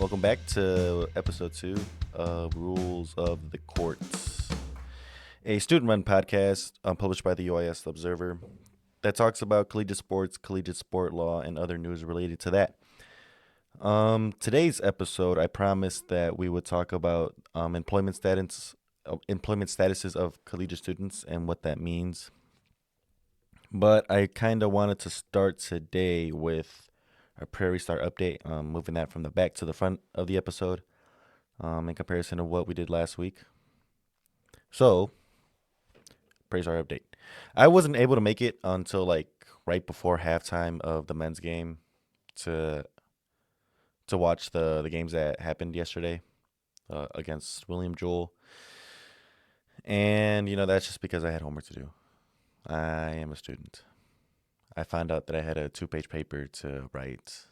Welcome back to Episode 2 of Rules of the Courts, a student-run podcast published by the UIS Observer that talks about collegiate sports, collegiate sport law, and other news related to that. Today's episode, I promised that we would talk about employment statuses of collegiate students and what that means. But I kind of wanted to start today with a Prairie Star update, moving that from the back to the front of the episode in comparison to what we did last week. So, Prairie Star update. I wasn't able to make it until like right before halftime of the men's game to watch the games that happened yesterday against William Jewell. And, that's just because I had homework to do. I am a student. I found out that I had a 2-page paper to write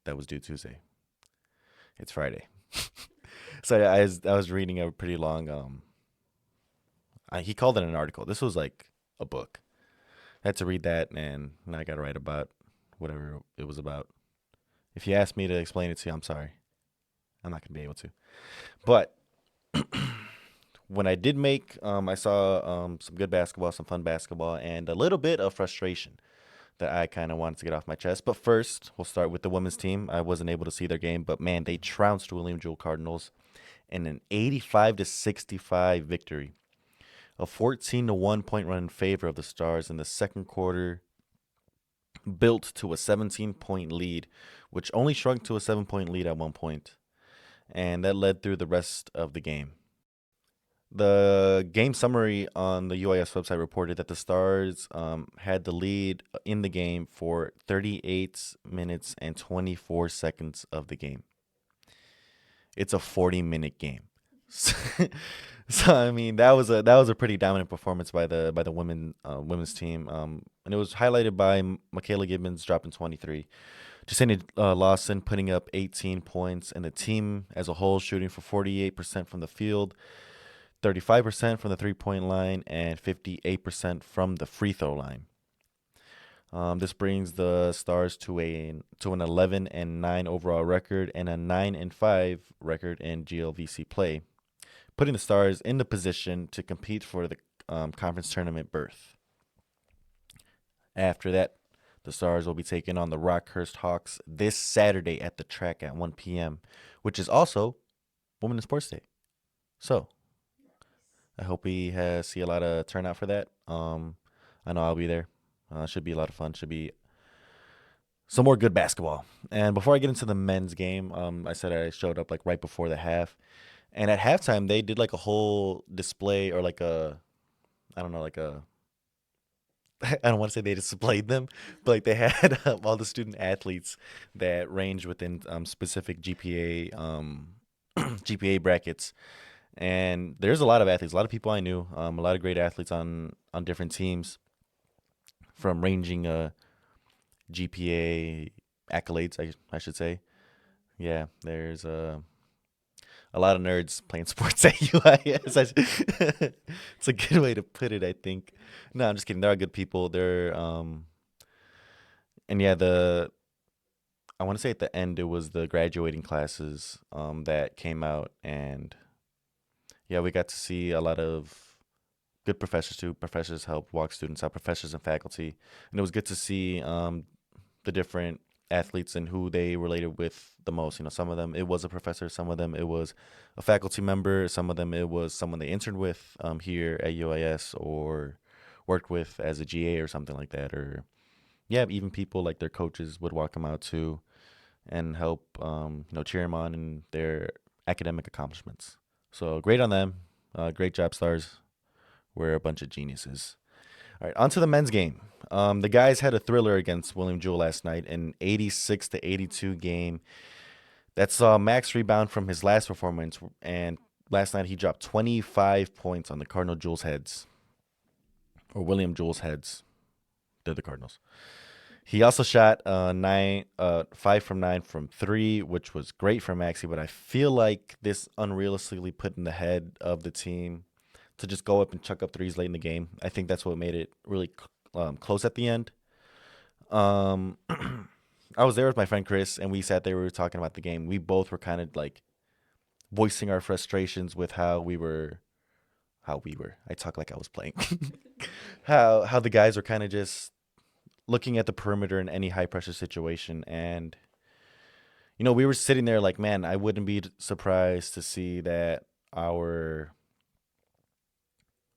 that was due Tuesday. It's Friday. So I was reading a pretty long, he called it an article. This was like a book. I had to read that, and I got to write about whatever it was about. If you ask me to explain it to you, I'm sorry. I'm not going to be able to. But when I did make, I saw some good basketball, some fun basketball, and a little bit of frustration that I kind of wanted to get off my chest. But first, we'll start with the women's team. I wasn't able to see their game, but man, they trounced William Jewell Cardinals in an 85-65 victory. A 14-1 point run in favor of the Stars in the second quarter built to a 17-point lead, which only shrunk to a 7-point lead at one point, and that led through the rest of the game. The game summary on the UIS website reported that the Stars had the lead in the game for 38 minutes and 24 seconds of the game. It's a 40-minute game. So I mean that was a pretty dominant performance by the women's team, and it was highlighted by Michaela Gibbons dropping 23, Jasenia Lawson putting up 18 points, and the team as a whole shooting for 48% from the field, 35% from the three-point line, and 58% from the free throw line. This brings the Stars to an 11-9 overall record and a 9-5 record in GLVC play, putting the Stars in the position to compete for the conference tournament berth. After that, the Stars will be taking on the Rockhurst Hawks this Saturday at the track at 1 p.m., which is also Women's Sports Day. So, I hope we see a lot of turnout for that. I know I'll be there. Should be a lot of fun. Should be some more good basketball. And before I get into the men's game, I said I showed up like right before the half. And at halftime, they did like a whole display or like I don't want to say they displayed them, but like they had all the student athletes that range within specific GPA brackets. And there's a lot of athletes, a lot of people I knew, a lot of great athletes on different teams from ranging GPA accolades, I should say. Yeah, there's a lot of nerds playing sports at UIS. It's a good way to put it, I think. No, I'm just kidding. There are good people. And yeah, I want to say at the end it was the graduating classes that came out, and yeah, we got to see a lot of good professors too. Professors helped walk students out, professors and faculty. And it was good to see the different athletes and who they related with the most. Some of them it was a professor, some of them it was a faculty member, some of them it was someone they interned with here at UIS or worked with as a GA or something like that. Or yeah, even people like their coaches would walk them out too and help cheer them on in their academic accomplishments. So great on them. Great job, Stars. We're a bunch of geniuses. All right, on to the men's game. The guys had a thriller against William Jewell last night, an 86-82 game that saw Max rebound from his last performance, and last night he dropped 25 points on the Cardinal Jewell's heads, or William Jewell's heads. They're the Cardinals. He also shot 5 from 9 from 3, which was great for Maxie, but I feel like this unrealistically put in the head of the team to just go up and chuck up threes late in the game. I think that's what made it really close at the end. I was there with my friend Chris, and we sat there. We were talking about the game. We both were kind of like voicing our frustrations with how we were. I talk like I was playing. How the guys were kind of just looking at the perimeter in any high pressure situation, and we were sitting there like, man, I wouldn't be surprised to see that our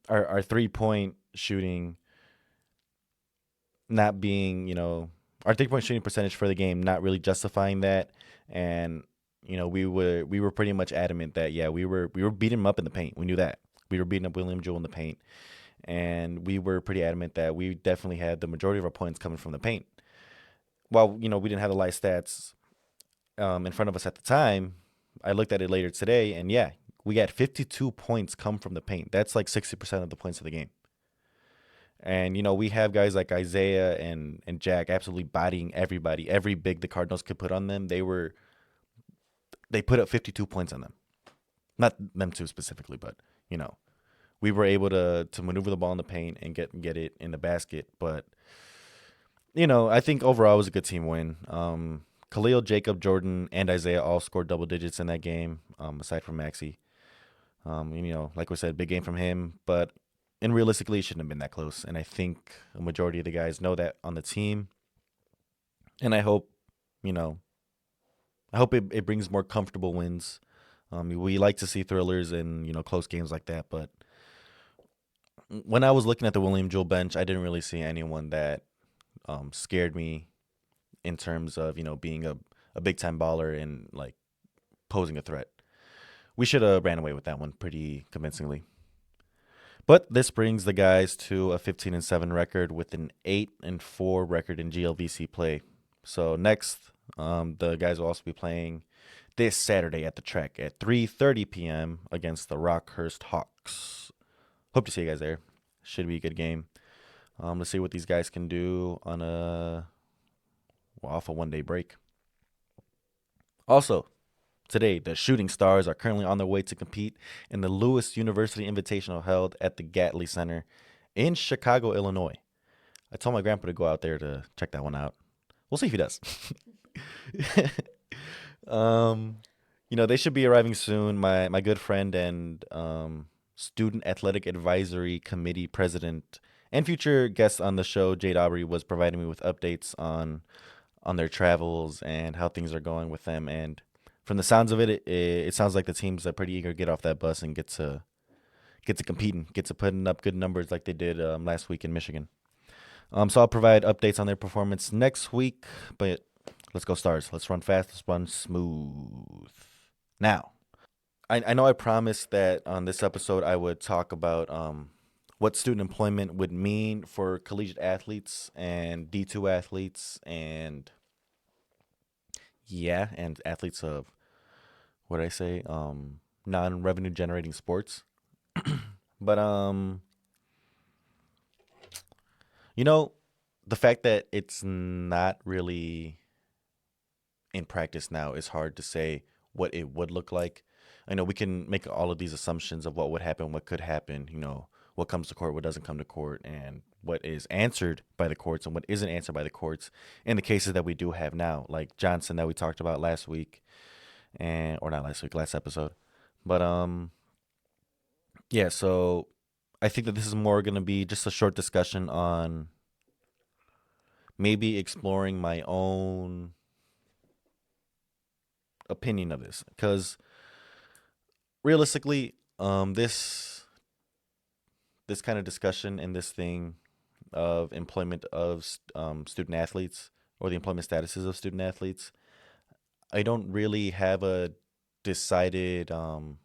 our 3 point shooting not being, our 3 point shooting percentage for the game not really justifying that, and we were pretty much adamant that yeah, we were beating him up in the paint. We knew that we were beating up William Jewell in the paint, and we were pretty adamant that we definitely had the majority of our points coming from the paint. While we didn't have the live stats in front of us at the time, I looked at it later today, and yeah, we had 52 points come from the paint. That's like 60% of the points of the game. And we have guys like Isaiah and Jack absolutely bodying everybody. Every big the Cardinals could put on them, they put up 52 points on them. Not them two specifically, but we were able to maneuver the ball in the paint and get it in the basket. But I think overall it was a good team win. Khalil, Jacob, Jordan, and Isaiah all scored double digits in that game, aside from Maxi. Like we said, big game from him, but and realistically, it shouldn't have been that close. And I think a majority of the guys know that on the team. And you know, I hope it brings more comfortable wins. We like to see thrillers and close games like that. But when I was looking at the William Jewell bench, I didn't really see anyone that scared me in terms of being a big time baller and like posing a threat. We should have ran away with that one pretty convincingly. But this brings the guys to a 15-7 record with an 8-4 record in GLVC play. So next, the guys will also be playing this Saturday at the track at 3:30 p.m. against the Rockhurst Hawks. Hope to see you guys there. Should be a good game. Let's see what these guys can do on off a 1-day break. Also, today, the Shooting Stars are currently on their way to compete in the Lewis University Invitational held at the Gatley Center in Chicago, Illinois. I told my grandpa to go out there to check that one out. We'll see if he does. um, they should be arriving soon. My good friend and Student Athletic Advisory Committee president and future guest on the show, Jade Aubrey, was providing me with updates on their travels and how things are going with them. And from the sounds of it sounds like the teams are pretty eager to get off that bus and get to competing, get to putting up good numbers like they did last week in Michigan. So I'll provide updates on their performance next week. But let's go Stars. Let's run fast. Let's run smooth. Now, I know I promised that on this episode I would talk about what student employment would mean for collegiate athletes and D2 athletes and athletes of what did I say? Non-revenue generating sports. But you know, the fact that it's not really in practice now is hard to say what it would look like. I know we can make all of these assumptions of what would happen, what could happen, what comes to court, what doesn't come to court, and what is answered by the courts and what isn't answered by the courts in the cases that we do have now, like Johnson that we talked about last week, or not last week, last episode. But yeah, so I think that this is more going to be just a short discussion on maybe exploring my own opinion of this, because realistically, this kind of discussion and this thing of employment of student athletes or the employment statuses of student athletes, I don't really have a decided, or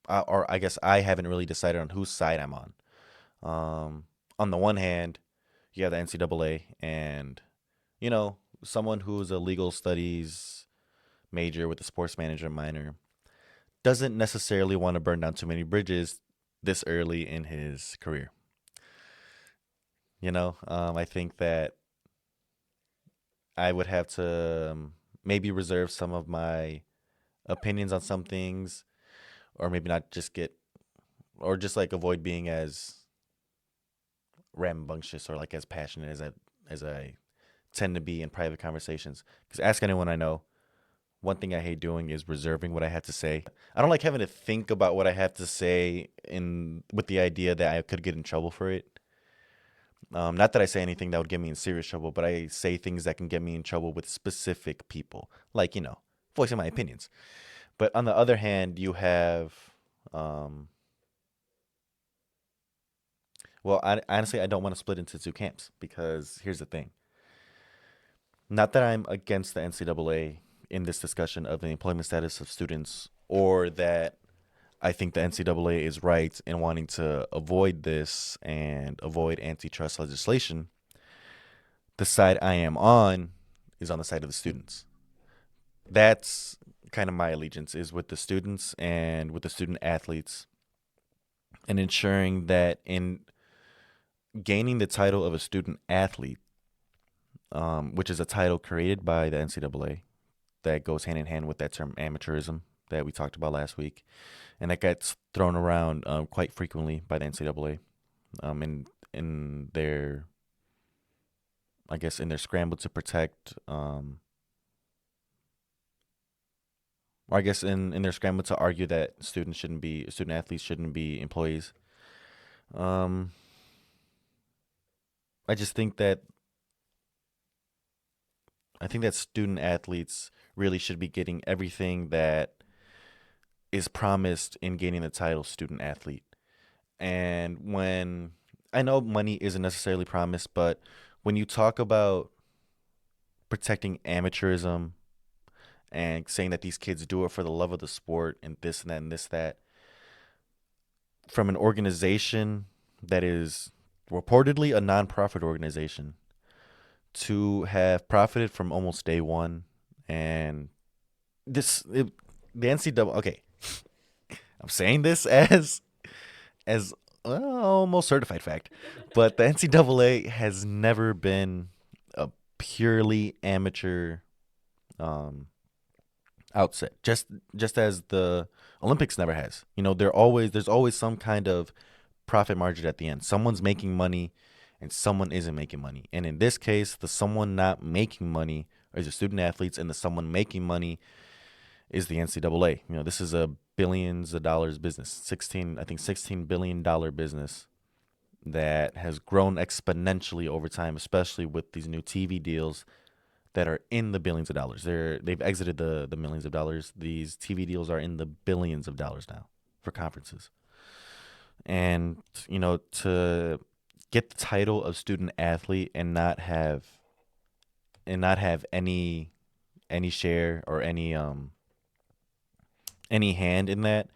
I guess I haven't really decided on whose side I'm on. On the one hand, you have the NCAA and, someone who's a legal studies major with a sports management minor doesn't necessarily want to burn down too many bridges this early in his career. I think that I would have to maybe reserve some of my opinions on some things, or maybe not just or just like avoid being as rambunctious or like as passionate as I tend to be in private conversations. Because ask anyone I know, one thing I hate doing is reserving what I have to say. I don't like having to think about what I have to say in with the idea that I could get in trouble for it. Not that I say anything that would get me in serious trouble, but I say things that can get me in trouble with specific people, like voicing my opinions. But on the other hand, you have, um, well, honestly, I don't want to split into two camps because here's the thing. Not that I'm against the NCAA in this discussion of the employment status of students, or that I think the NCAA is right in wanting to avoid this and avoid antitrust legislation. The side I am on is on the side of the students. That's kind of my allegiance, is with the students and with the student athletes, and ensuring that in gaining the title of a student athlete, which is a title created by the NCAA that goes hand in hand with that term amateurism that we talked about last week, and that gets thrown around quite frequently by the NCAA, in their, I guess, in their scramble to protect, or I guess in their scramble to argue that student athletes shouldn't be employees. Um, I just think that student athletes really should be getting everything that is promised in gaining the title student athlete. And when I know money isn't necessarily promised, but when you talk about protecting amateurism and saying that these kids do it for the love of the sport and this and that and this that, from an organization that is reportedly a nonprofit organization, to have profited from almost day one, and the NCAA. Okay, I'm saying this as almost certified fact, but the NCAA has never been a purely amateur um, outset. Just as the Olympics never has. There's always some kind of profit margin at the end. Someone's making money and someone isn't making money. And in this case, the someone not making money is the student athletes, and the someone making money is the NCAA. This is a billions of dollars business. 16 billion-dollar business that has grown exponentially over time, especially with these new TV deals that are in the billions of dollars. They've exited the millions of dollars. These TV deals are in the billions of dollars now for conferences. And to get the title of student athlete and not have any share or any hand in that,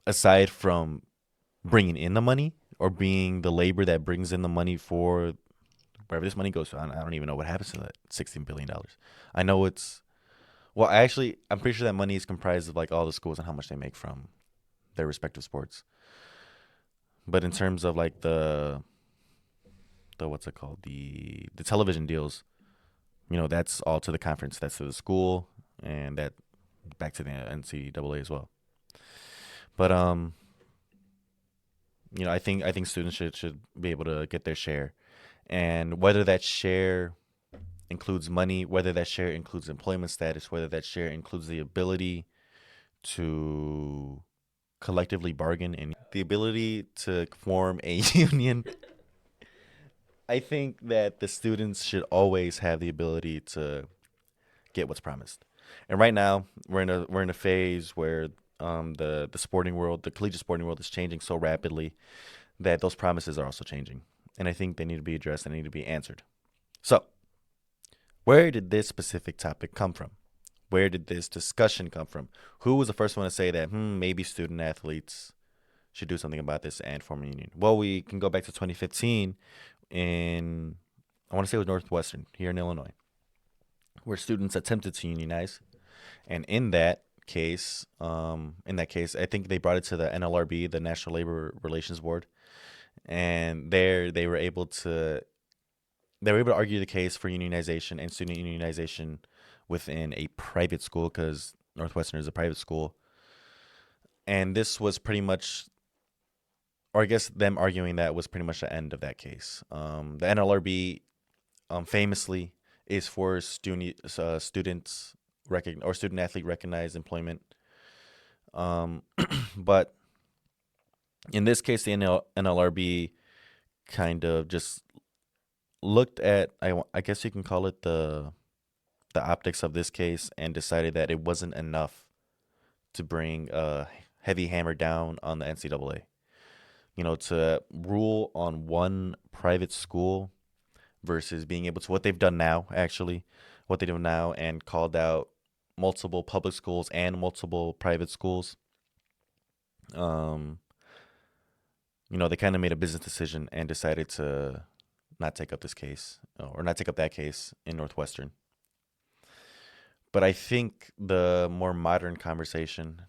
aside from bringing in the money or being the labor that brings in the money for wherever this money goes to. I don't even know what happens to that $16 billion. I know I'm pretty sure that money is comprised of like all the schools and how much they make from their respective sports. But in terms of like the what's it called, the television deals, that's all to the conference, that's to the school, and that back to the NCAA as well. But I think students should be able to get their share, and whether that share includes money, whether that share includes employment status, whether that share includes the ability to collectively bargain and the ability to form a union. I think that the students should always have the ability to get what's promised. And right now, we're in a phase where the sporting world, the collegiate sporting world, is changing so rapidly that those promises are also changing. And I think they need to be addressed and need to be answered. So, where did this specific topic come from? Where did this discussion come from? Who was the first one to say that maybe student athletes should do something about this and form a union? Well, we can go back to 2015 in, I want to say it was Northwestern here in Illinois, where students attempted to unionize. And in that case, I think they brought it to the NLRB, the National Labor Relations Board, and there they were able to argue the case for unionization and student unionization within a private school, because Northwestern is a private school. And this was pretty much, or I guess them arguing that was pretty much the end of that case. The NLRB famously is for students or student athlete recognized employment. Um, but in this case, the NLRB kind of just looked at, I guess you can call it the optics of this case, and decided that it wasn't enough to bring a heavy hammer down on the NCAA. To rule on one private school versus being able to what they've done now, actually, what they do now, and called out multiple public schools and multiple private schools. Um, they kind of made a business decision and decided to not take up this case or not take up that case in Northwestern. But I think the more modern conversation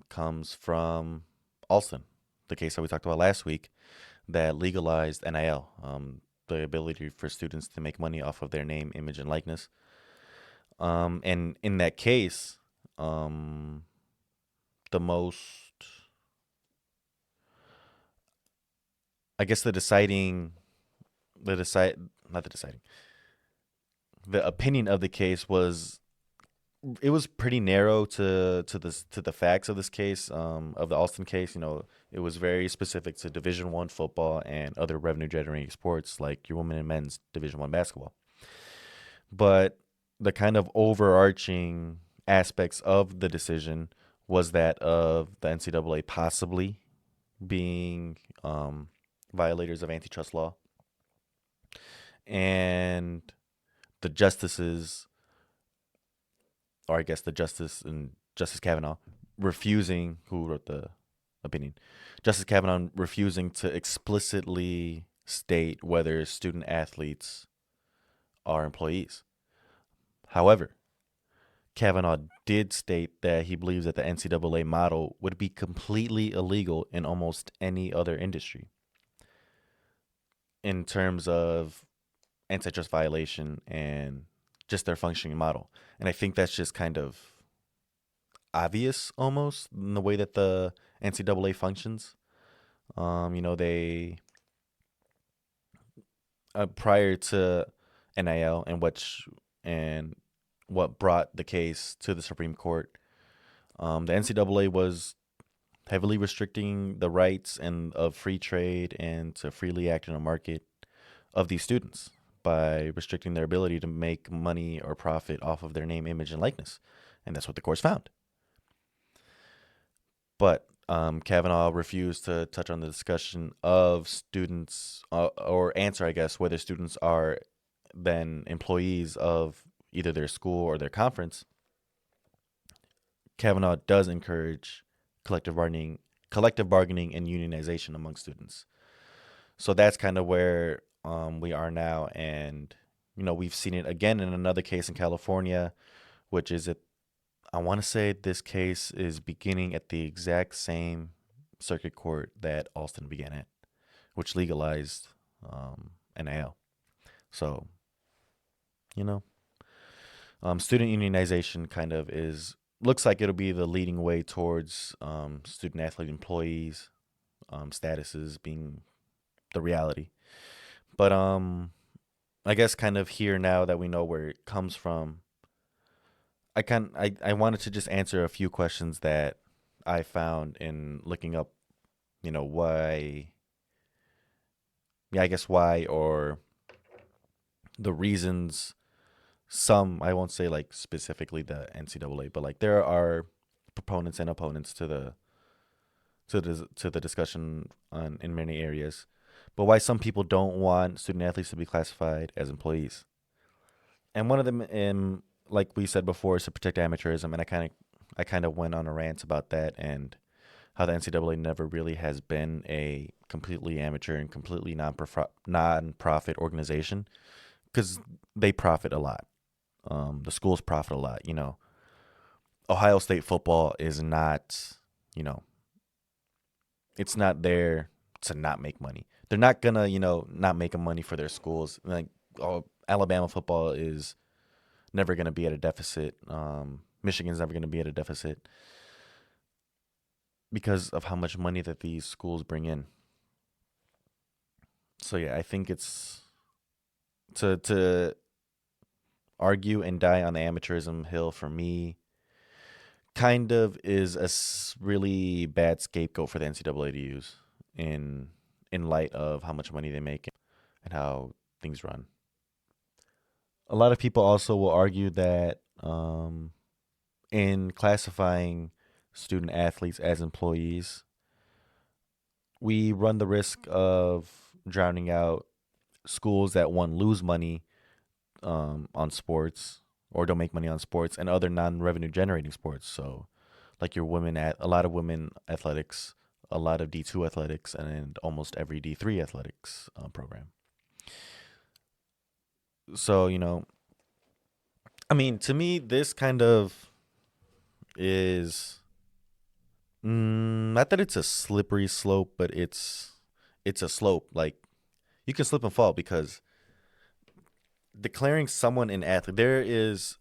comes from Alston, the case that we talked about last week that legalized NIL, the ability for students to make money off of their name, image, and likeness. And in that case, the most, I guess not the deciding, the opinion of the case was, it was pretty narrow to the facts of this case, of the Alston case. It was very specific to Division I football and other revenue generating sports like your women and men's Division I basketball. But the kind of overarching aspects of the decision was that of the NCAA possibly being violators of antitrust law, and the justices, or I guess the justice and Justice Kavanaugh, who wrote the opinion, Justice Kavanaugh refusing to explicitly state whether student athletes are employees. However, Kavanaugh did state that he believes that the NCAA model would be completely illegal in almost any other industry in terms of antitrust violation and just their functioning model. And I think that's just kind of obvious almost in the way that the NCAA functions. They prior to NIL and what brought the case to the Supreme Court, the NCAA was heavily restricting the rights and of free trade and to freely act in a market of these students by restricting their ability to make money or profit off of their name, image, and likeness. And that's what the courts found. But Kavanaugh refused to touch on the discussion of students, or answer, I guess, whether students are then employees of either their school or their conference. Kavanaugh does encourage collective bargaining and unionization among students. So that's kind of where we are now. And, we've seen it again in another case in California, which is I want to say this case is beginning at the exact same circuit court that Alston began at, which legalized NIL. So, student unionization kind of looks like it'll be the leading way towards student athlete employees statuses being the reality. But I guess kind of here now that we know where it comes from, I wanted to just answer a few questions that I found in looking up, why. Yeah, I guess why, or the reasons. Some, I won't say like specifically the NCAA, but like there are proponents and opponents to the discussion in many areas. But why some people don't want student athletes to be classified as employees. And one of them, like we said before, is to protect amateurism. And I kind of went on a rant about that and how the NCAA never really has been a completely amateur and completely non-profit organization, because they profit a lot. The schools profit a lot. Ohio State football is not, it's not there to not make money. They're not gonna, not make money for their schools. Like, Alabama football is never gonna be at a deficit. Michigan's never gonna be at a deficit because of how much money that these schools bring in. So yeah, I think it's To argue and die on the amateurism hill for me kind of is a really bad scapegoat for the NCAA to use in light of how much money they make and how things run. A lot of people also will argue that in classifying student athletes as employees, we run the risk of drowning out schools that one lose money on sports or don't make money on sports and other non-revenue generating sports. So, like your women at a lot of women athletics, a lot of D2 athletics, and almost every D3 athletics program. So I mean, to me, this kind of is not that it's a slippery slope, but it's a slope. Like you can slip and fall because declaring someone an athlete, there is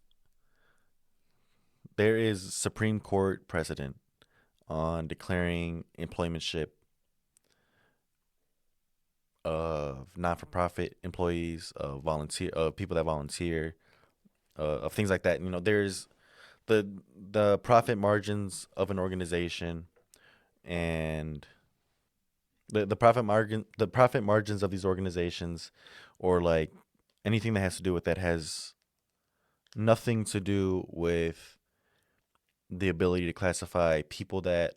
Supreme Court precedent on declaring employmentship of non-for-profit employees, of volunteer, of people that volunteer, of things like that. There's the profit margins of an organization and the profit margins of these organizations, or like anything that has to do with that has nothing to do with the ability to classify people that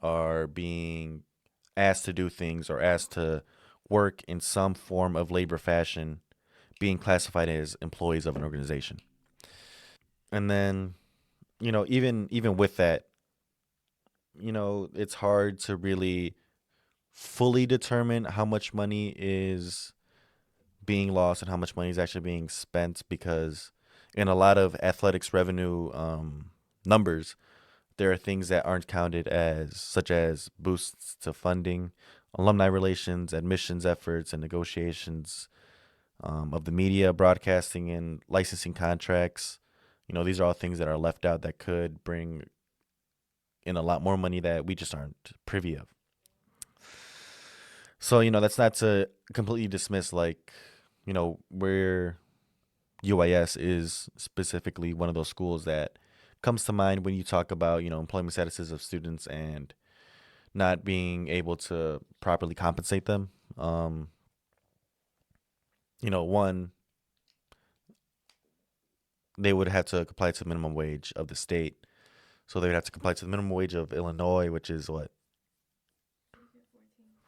are being asked to do things or asked to work in some form of labor fashion being classified as employees of an organization. And then, even with that, it's hard to really fully determine how much money is being lost and how much money is actually being spent because in a lot of athletics revenue numbers, there are things that aren't counted as such as boosts to funding, alumni relations, admissions efforts, and negotiations of the media, broadcasting, and licensing contracts. These are all things that are left out that could bring in a lot more money that we just aren't privy of. So, that's not to completely dismiss, like, where UIS is specifically one of those schools that comes to mind when you talk about, employment statuses of students and not being able to properly compensate them. One, they would have to comply to the minimum wage of the state. So they would have to comply to the minimum wage of Illinois, which is what,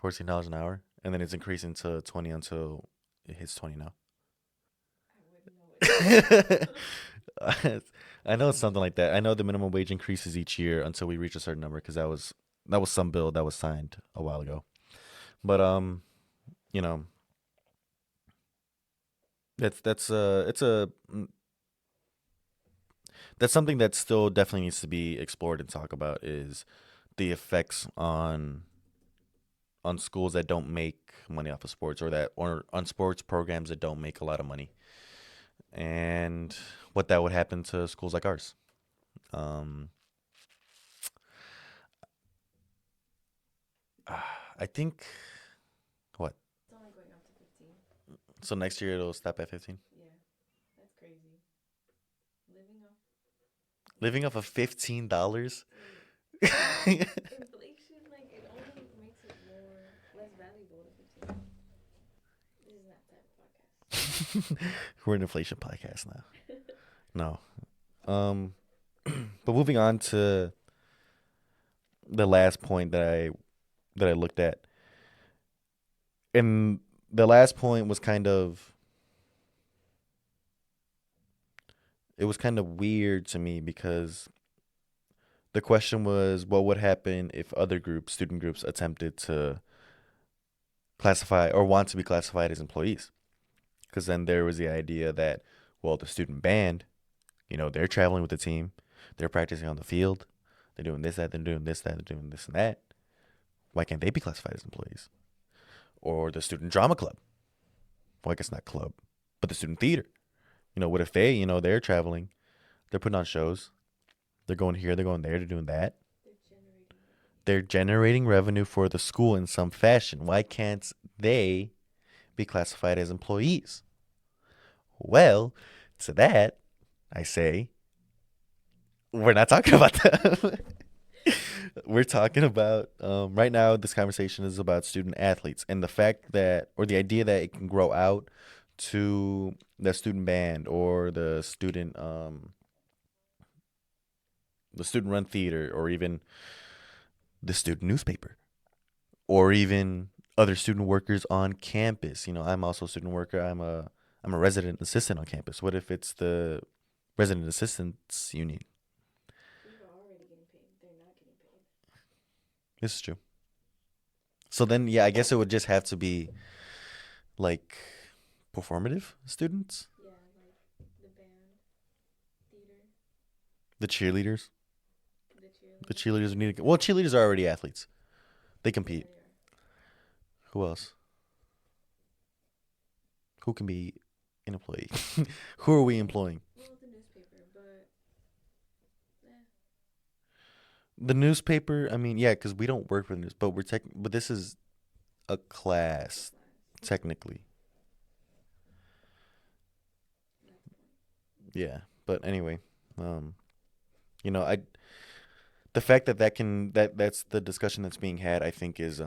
$14 an hour, and then it's increasing to 20 until it hits 20 now. I know it's something like that. I know the minimum wage increases each year until we reach a certain number because that was some bill that was signed a while ago. But you know, it's that's something that still definitely needs to be explored and talk about is the effects on schools that don't make money off of sports or on sports programs that don't make a lot of money and what that would happen to schools like ours. Um, I think what? So next year it'll stop at 15. Living off of $15. We're an inflation podcast now. No. Um, but moving on to the last point that I looked at, and the last point was kind of weird to me because the question was what would happen if other groups, student groups, attempted to classify or want to be classified as employees. Because then there was the idea that, well, the student band, they're traveling with the team, they're practicing on the field, they're doing this, that, they're doing this, that, they're doing this and that. Why can't they be classified as employees? Or the student drama club. Well, I guess not club, but the student theater. What if they're traveling, they're putting on shows, they're going here, they're going there, they're doing that. They're generating revenue for the school in some fashion. Why can't they be classified as employees? Well, to that, I say, we're not talking about that. We're talking about, right now, this conversation is about student athletes and the fact that, or the idea that it can grow out to the student band or the student run theater, or even the student newspaper, or even other student workers on campus. I'm also a student worker. I'm a resident assistant on campus. What if it's the resident assistants union? This is true. So then, yeah, I guess it would just have to be like performative students, the cheerleaders. The cheerleaders need to. Well, cheerleaders are already athletes. They compete. Who else? Who can be an employee? Who are we employing? The newspaper. I mean, yeah, because we don't work for the news, but But this is a class, technically. Yeah. But anyway, um, I the fact that that's the discussion that's being had. I think it's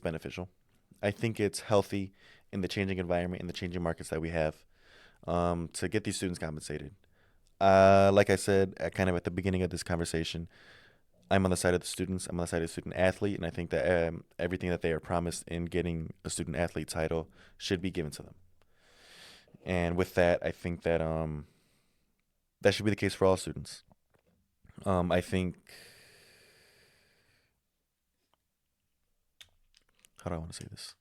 beneficial. I think it's healthy in the changing environment, in the changing markets that we have, to get these students compensated. Like I said, kind of at the beginning of this conversation, I'm on the side of the students. I'm on the side of the student athlete, and I think that everything that they are promised in getting a student athlete title should be given to them. And with that, I think that that should be the case for all students. I think, how do I want to say this?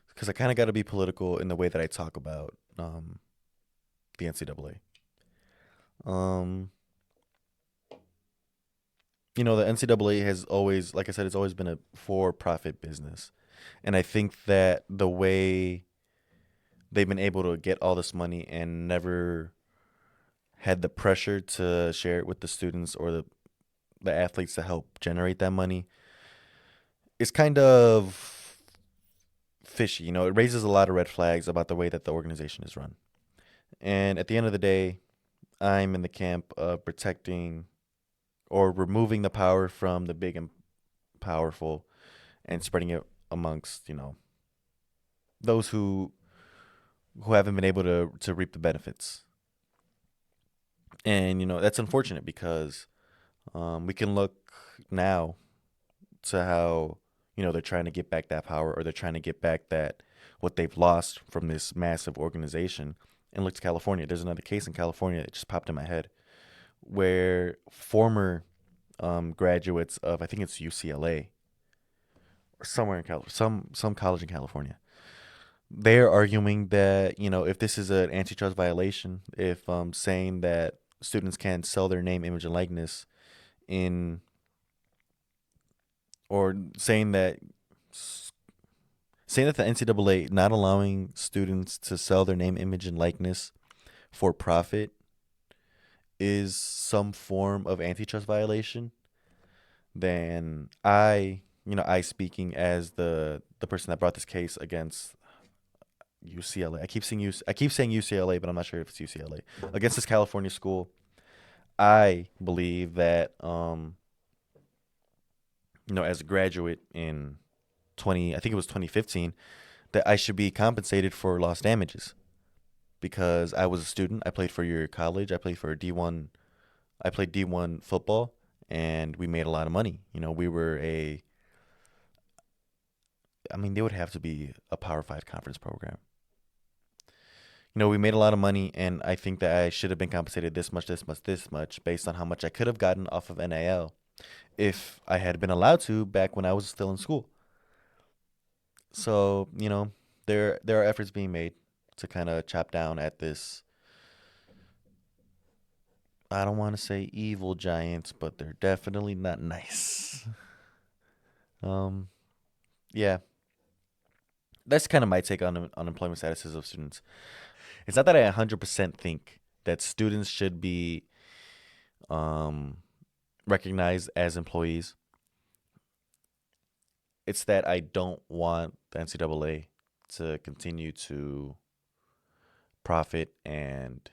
Because I kind of got to be political in the way that I talk about the NCAA. The NCAA has always, like I said, it's always been a for-profit business, and I think that the way they've been able to get all this money and never had the pressure to share it with the students or the athletes to help generate that money is kind of fishy. It raises a lot of red flags about the way that the organization is run. And at the end of the day, I'm in the camp of protecting or removing the power from the big and powerful and spreading it amongst, those who haven't been able to reap the benefits. And that's unfortunate because we can look now to how they're trying to get back that power, or they're trying to get back that what they've lost from this massive organization. And look to California. There's another case in California that just popped in my head where former graduates of, I think it's UCLA or somewhere in California, some college in California, they're arguing that if this is an antitrust violation, if saying that students can't sell their name, image, and likeness in, or saying that the NCAA not allowing students to sell their name, image, and likeness for profit is some form of antitrust violation, then I speaking as the person that brought this case against UCLA. I keep saying UCLA, but I'm not sure if it's UCLA. Against this California school, I believe that as a graduate in 20, I think it was 2015, that I should be compensated for lost damages because I was a student. I played for your college. I played for D1. I played D1 football, and we made a lot of money. We were I mean, they would have to be a Power Five conference program. We made a lot of money, and I think that I should have been compensated this much, this much, this much based on how much I could have gotten off of NIL if I had been allowed to back when I was still in school. So, there are efforts being made to kind of chop down at this. I don't want to say evil giants, but they're definitely not nice. Um, yeah, that's kind of my take on unemployment statuses of students. It's not that I 100% think that students should be um, recognized as employees. It's that I don't want the NCAA to continue to profit and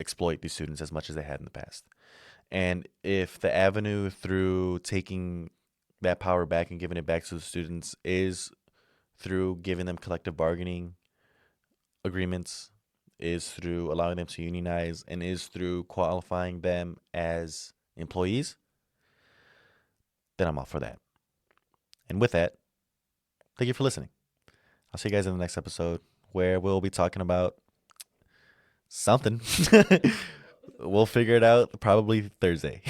exploit these students as much as they had in the past. And if the avenue through taking that power back and giving it back to the students is through giving them collective bargaining agreements, is through allowing them to unionize, and is through qualifying them as employees, then I'm all for that. And with that, thank you for listening. I'll see you guys in the next episode where we'll be talking about something. We'll figure it out probably Thursday.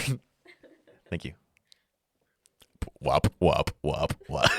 Thank you. Wop, wop, wop, wop.